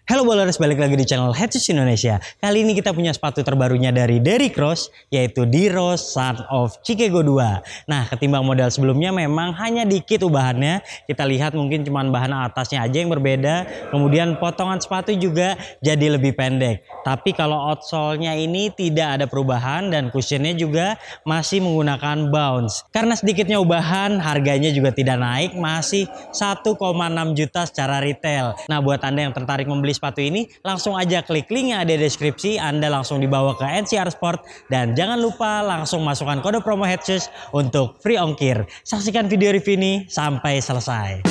Halo ballers, balik lagi di channel Headshoes Indonesia. Kali ini kita punya sepatu terbarunya dari Derrick Rose, yaitu D-Rose Son of Chicago 2. Nah, ketimbang model sebelumnya memang hanya dikit ubahannya. Kita lihat mungkin cuma bahan atasnya aja yang berbeda. Kemudian potongan sepatu juga jadi lebih pendek. Tapi kalau outsole-nya ini tidak ada perubahan dan cushionnya juga masih menggunakan bounce. Karena sedikitnya ubahan, harganya juga tidak naik, masih 1,6 juta secara retail. Nah, buat Anda yang tertarik membeli sepatu ini, langsung aja klik link yang ada di deskripsi. Anda langsung dibawa ke NCR Sport dan jangan lupa langsung masukkan kode promo Headshoes untuk free ongkir. Saksikan video review ini sampai selesai.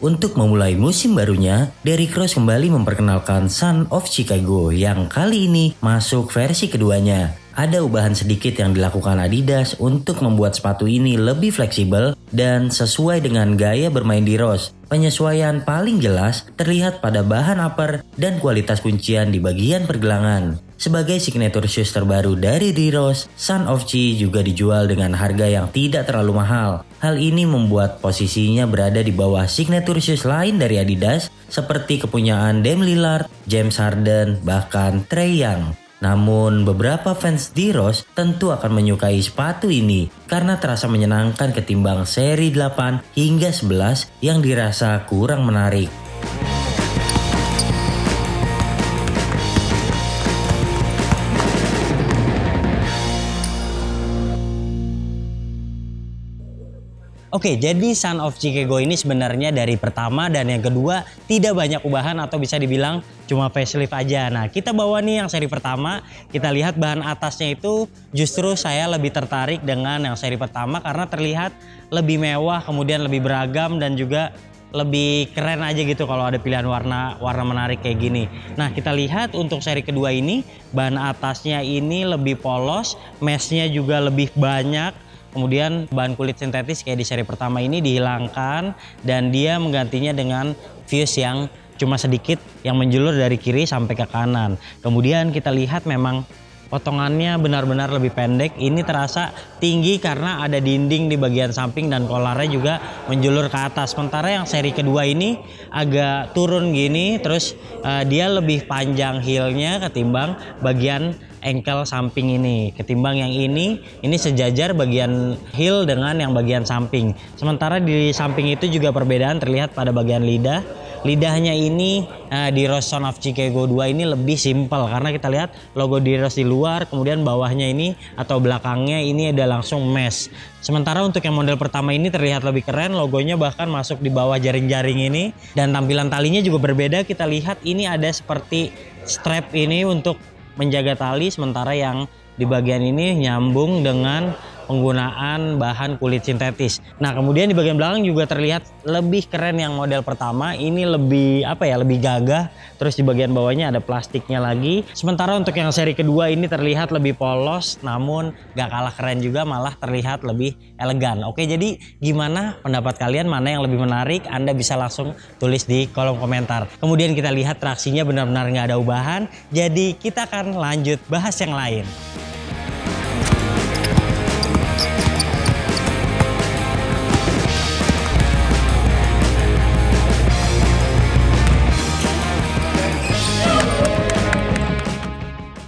Untuk memulai musim barunya, Derrick Rose kembali memperkenalkan Son of Chicago yang kali ini masuk versi keduanya. Ada ubahan sedikit yang dilakukan Adidas untuk membuat sepatu ini lebih fleksibel dan sesuai dengan gaya bermain di Rose. Penyesuaian paling jelas terlihat pada bahan upper dan kualitas kuncian di bagian pergelangan. Sebagai signature shoes terbaru dari D-Rose, Son of Chi juga dijual dengan harga yang tidak terlalu mahal. Hal ini membuat posisinya berada di bawah signature shoes lain dari Adidas seperti kepunyaan Dame Lillard, James Harden, bahkan Trae Young. Namun beberapa fans D-Rose tentu akan menyukai sepatu ini karena terasa menyenangkan ketimbang seri 8 hingga 11 yang dirasa kurang menarik. Oke, jadi Son of Chicago ini sebenarnya dari pertama dan yang kedua tidak banyak ubahan atau bisa dibilang cuma facelift aja. Nah, kita bawa nih yang seri pertama, kita lihat bahan atasnya itu justru saya lebih tertarik dengan yang seri pertama karena terlihat lebih mewah, kemudian lebih beragam dan juga lebih keren aja gitu kalau ada pilihan warna menarik kayak gini. Nah, kita lihat untuk seri kedua ini bahan atasnya ini lebih polos, meshnya juga lebih banyak. Kemudian bahan kulit sintetis kayak di seri pertama ini dihilangkan dan dia menggantinya dengan fuse yang cuma sedikit yang menjulur dari kiri sampai ke kanan. Kemudian kita lihat memang potongannya benar-benar lebih pendek. Ini terasa tinggi karena ada dinding di bagian samping dan kolarnya juga menjulur ke atas. Sementara yang seri kedua ini agak turun gini, terus dia lebih panjang heelnya ketimbang bagian ankle samping ini. Ketimbang yang ini sejajar bagian heel dengan yang bagian samping. Sementara di samping itu juga perbedaan terlihat pada bagian lidah. Lidahnya ini di Rose Son of Chicago 2 ini lebih simpel karena kita lihat logo di Rose di luar, kemudian bawahnya ini atau belakangnya ini ada langsung mesh. Sementara untuk yang model pertama ini terlihat lebih keren, logonya bahkan masuk di bawah jaring-jaring ini dan tampilan talinya juga berbeda. Kita lihat ini ada seperti strap ini untuk menjaga tali, sementara yang di bagian ini nyambung dengan penggunaan bahan kulit sintetis. Nah, kemudian di bagian belakang juga terlihat lebih keren yang model pertama. Ini lebih lebih gagah. Terus di bagian bawahnya ada plastiknya lagi. Sementara untuk yang seri kedua ini terlihat lebih polos, namun gak kalah keren juga, malah terlihat lebih elegan. Oke, jadi gimana pendapat kalian, mana yang lebih menarik? Anda bisa langsung tulis di kolom komentar. Kemudian kita lihat traksinya benar-benar gak ada ubahan. Jadi kita akan lanjut bahas yang lain.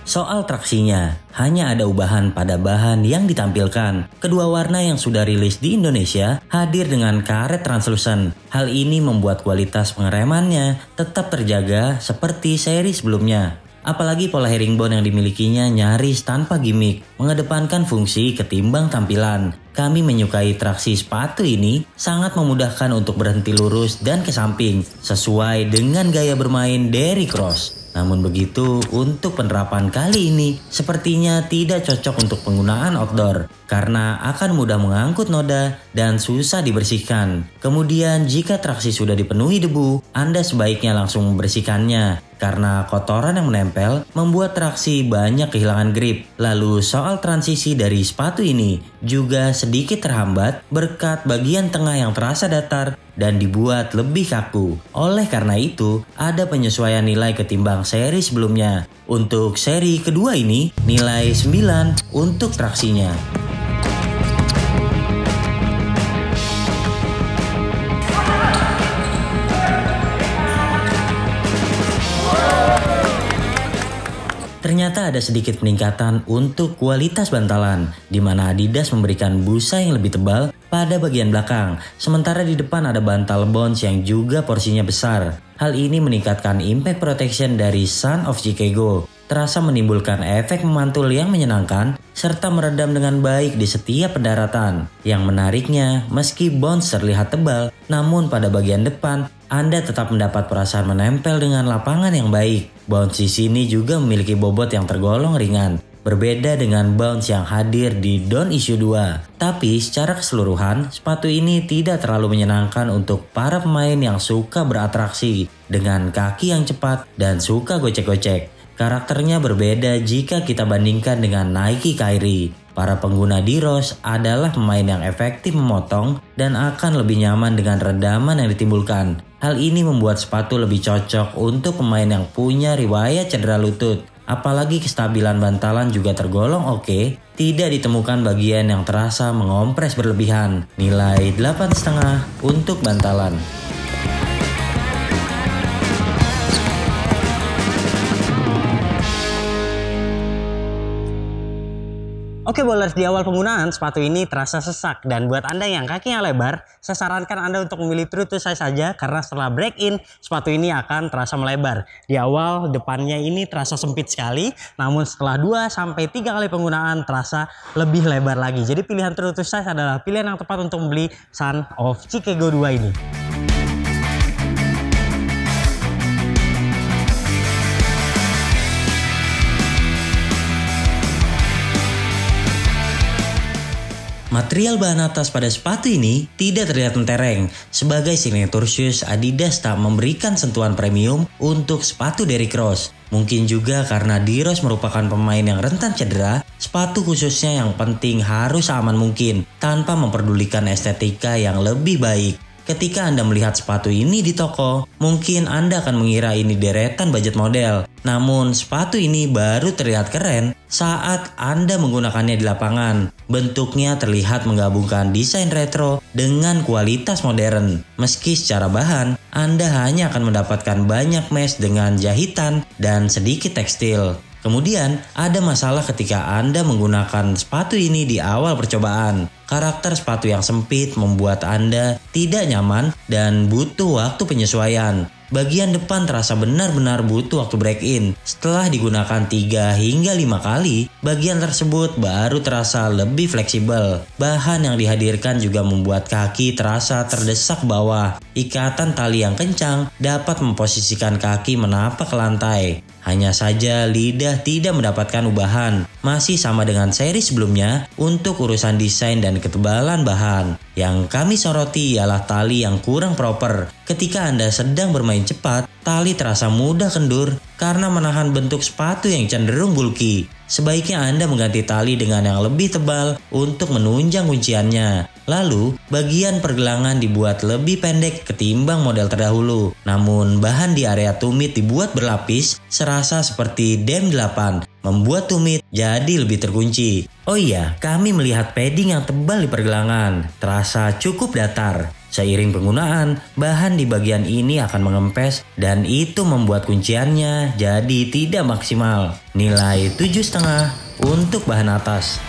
Soal traksinya, hanya ada ubahan pada bahan yang ditampilkan. Kedua warna yang sudah rilis di Indonesia hadir dengan karet translucent. Hal ini membuat kualitas pengeremannya tetap terjaga seperti seri sebelumnya. Apalagi pola herringbone yang dimilikinya nyaris tanpa gimmick, mengedepankan fungsi ketimbang tampilan. Kami menyukai traksi sepatu ini, sangat memudahkan untuk berhenti lurus dan ke samping, sesuai dengan gaya bermain Derrick Rose. Namun begitu, untuk penerapan kali ini sepertinya tidak cocok untuk penggunaan outdoor karena akan mudah mengangkut noda dan susah dibersihkan. Kemudian jika traksi sudah dipenuhi debu, Anda sebaiknya langsung membersihkannya karena kotoran yang menempel membuat traksi banyak kehilangan grip. Lalu soal transisi dari sepatu ini juga sedikit terhambat berkat bagian tengah yang terasa datar dan dibuat lebih kaku. Oleh karena itu, ada penyesuaian nilai ketimbang seri sebelumnya. Untuk seri kedua ini, nilai 9 untuk traksinya. Ternyata ada sedikit peningkatan untuk kualitas bantalan, di mana Adidas memberikan busa yang lebih tebal pada bagian belakang, sementara di depan ada bantal Bounce yang juga porsinya besar. Hal ini meningkatkan impact protection dari Son of Chicago, terasa menimbulkan efek memantul yang menyenangkan, serta meredam dengan baik di setiap pendaratan. Yang menariknya, meski Bounce terlihat tebal, namun pada bagian depan, Anda tetap mendapat perasaan menempel dengan lapangan yang baik. Bounce di sini juga memiliki bobot yang tergolong ringan, berbeda dengan Bounce yang hadir di Don't Issue 2. Tapi secara keseluruhan, sepatu ini tidak terlalu menyenangkan untuk para pemain yang suka beratraksi dengan kaki yang cepat dan suka gocek-gocek. Karakternya berbeda jika kita bandingkan dengan Nike Kyrie. Para pengguna Diros adalah pemain yang efektif memotong dan akan lebih nyaman dengan redaman yang ditimbulkan. Hal ini membuat sepatu lebih cocok untuk pemain yang punya riwayat cedera lutut. Apalagi kestabilan bantalan juga tergolong oke, tidak ditemukan bagian yang terasa mengompres berlebihan. Nilai 8,5 untuk bantalan. Oke bowlers, di awal penggunaan sepatu ini terasa sesak, dan buat Anda yang kakinya lebar, saya sarankan Anda untuk memilih true to size saja karena setelah break in sepatu ini akan terasa melebar. Di awal depannya ini terasa sempit sekali, namun setelah 2-3 kali penggunaan terasa lebih lebar lagi. Jadi pilihan true to size adalah pilihan yang tepat untuk membeli Son of Chicago 2 ini. Material bahan atas pada sepatu ini tidak terlihat mentereng. Sebagai signature shoes, Adidas tak memberikan sentuhan premium untuk sepatu Derrick Rose. Mungkin juga karena Diros merupakan pemain yang rentan cedera, sepatu khususnya yang penting harus aman mungkin, tanpa memperdulikan estetika yang lebih baik. Ketika Anda melihat sepatu ini di toko, mungkin Anda akan mengira ini deretan budget model. Namun sepatu ini baru terlihat keren saat Anda menggunakannya di lapangan. Bentuknya terlihat menggabungkan desain retro dengan kualitas modern. Meski secara bahan, Anda hanya akan mendapatkan banyak mesh dengan jahitan dan sedikit tekstil. Kemudian ada masalah ketika Anda menggunakan sepatu ini di awal percobaan. Karakter sepatu yang sempit membuat Anda tidak nyaman dan butuh waktu penyesuaian. Bagian depan terasa benar-benar butuh waktu break in. Setelah digunakan 3 hingga 5 kali, bagian tersebut baru terasa lebih fleksibel. Bahan yang dihadirkan juga membuat kaki terasa terdesak ke bawah. Ikatan tali yang kencang dapat memposisikan kaki menapak ke lantai. Hanya saja lidah tidak mendapatkan ubahan. Masih sama dengan seri sebelumnya untuk urusan desain dan ketebalan bahan. Yang kami soroti ialah tali yang kurang proper. Ketika Anda sedang bermain cepat, tali terasa mudah kendur karena menahan bentuk sepatu yang cenderung bulky. Sebaiknya Anda mengganti tali dengan yang lebih tebal untuk menunjang kunciannya. Lalu, bagian pergelangan dibuat lebih pendek ketimbang model terdahulu. Namun, bahan di area tumit dibuat berlapis, serasa seperti DEM 8, membuat tumit jadi lebih terkunci. Oh iya, kami melihat padding yang tebal di pergelangan, terasa cukup datar. Seiring penggunaan, bahan di bagian ini akan mengempes dan itu membuat kunciannya jadi tidak maksimal. Nilai 7,5 untuk bahan atas.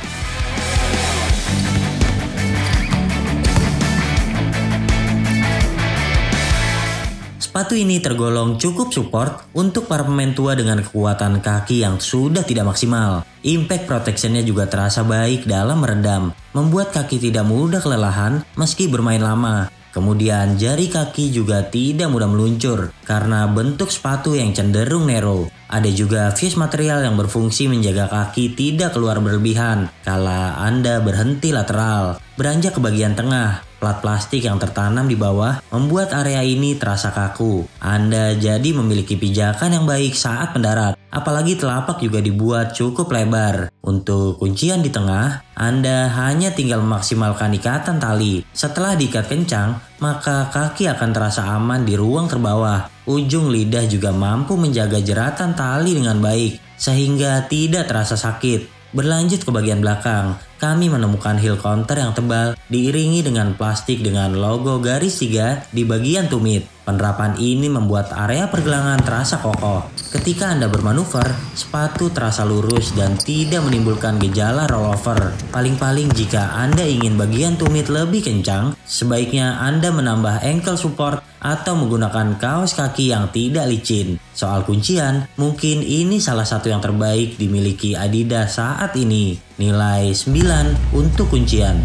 Sepatu ini tergolong cukup support untuk para pemain tua dengan kekuatan kaki yang sudah tidak maksimal. Impact protectionnya juga terasa baik dalam meredam, membuat kaki tidak mudah kelelahan meski bermain lama. Kemudian jari kaki juga tidak mudah meluncur karena bentuk sepatu yang cenderung narrow. Ada juga fuse material yang berfungsi menjaga kaki tidak keluar berlebihan kala Anda berhenti lateral. Beranjak ke bagian tengah, plat plastik yang tertanam di bawah membuat area ini terasa kaku. Anda jadi memiliki pijakan yang baik saat mendarat. Apalagi telapak juga dibuat cukup lebar. Untuk kuncian di tengah, Anda hanya tinggal memaksimalkan ikatan tali. Setelah diikat kencang, maka kaki akan terasa aman di ruang terbawah. Ujung lidah juga mampu menjaga jeratan tali dengan baik, sehingga tidak terasa sakit. Berlanjut ke bagian belakang, kami menemukan heel counter yang tebal diiringi dengan plastik dengan logo garis 3 di bagian tumit. Penerapan ini membuat area pergelangan terasa kokoh. Ketika Anda bermanuver, sepatu terasa lurus dan tidak menimbulkan gejala rollover. Paling-paling jika Anda ingin bagian tumit lebih kencang, sebaiknya Anda menambah ankle support atau menggunakan kaos kaki yang tidak licin. Soal kuncian, mungkin ini salah satu yang terbaik dimiliki Adidas saat ini. Nilai 9 untuk kuncian.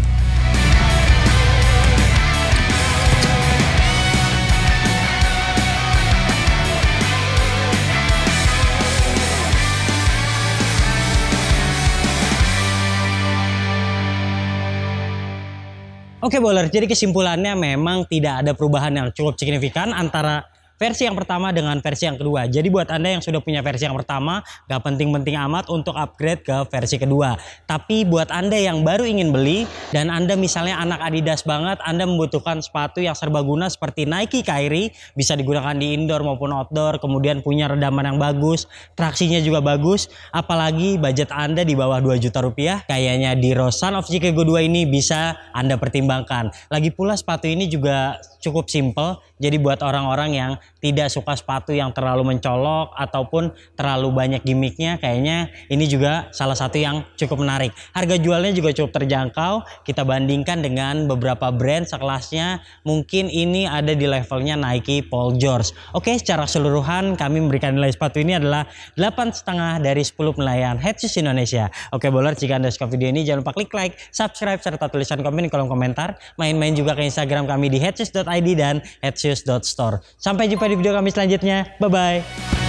Oke bowler, jadi kesimpulannya memang tidak ada perubahan yang cukup signifikan antara versi yang pertama dengan versi yang kedua. Jadi buat Anda yang sudah punya versi yang pertama, gak penting-penting amat untuk upgrade ke versi kedua. Tapi buat Anda yang baru ingin beli dan Anda misalnya anak Adidas banget, Anda membutuhkan sepatu yang serbaguna seperti Nike Kyrie, bisa digunakan di indoor maupun outdoor, kemudian punya redaman yang bagus, traksinya juga bagus, apalagi budget Anda di bawah 2 juta rupiah, kayaknya di Son of Chicago 2 ini bisa Anda pertimbangkan. Lagi pula sepatu ini juga cukup simple, jadi buat orang-orang yang tidak suka sepatu yang terlalu mencolok ataupun terlalu banyak gimmicknya, kayaknya ini juga salah satu yang cukup menarik. Harga jualnya juga cukup terjangkau, kita bandingkan dengan beberapa brand sekelasnya, mungkin ini ada di levelnya Nike, Paul George. Oke, secara keseluruhan kami memberikan nilai sepatu ini adalah 8,5 dari 10 penilaian Headshoes Indonesia. Oke bowler, jika Anda suka video ini jangan lupa klik like, subscribe, serta tulisan komen di kolom komentar. Main-main juga ke Instagram kami di headshoes.id dan headshoes.store. Sampai jumpa di video kami selanjutnya. Bye-bye.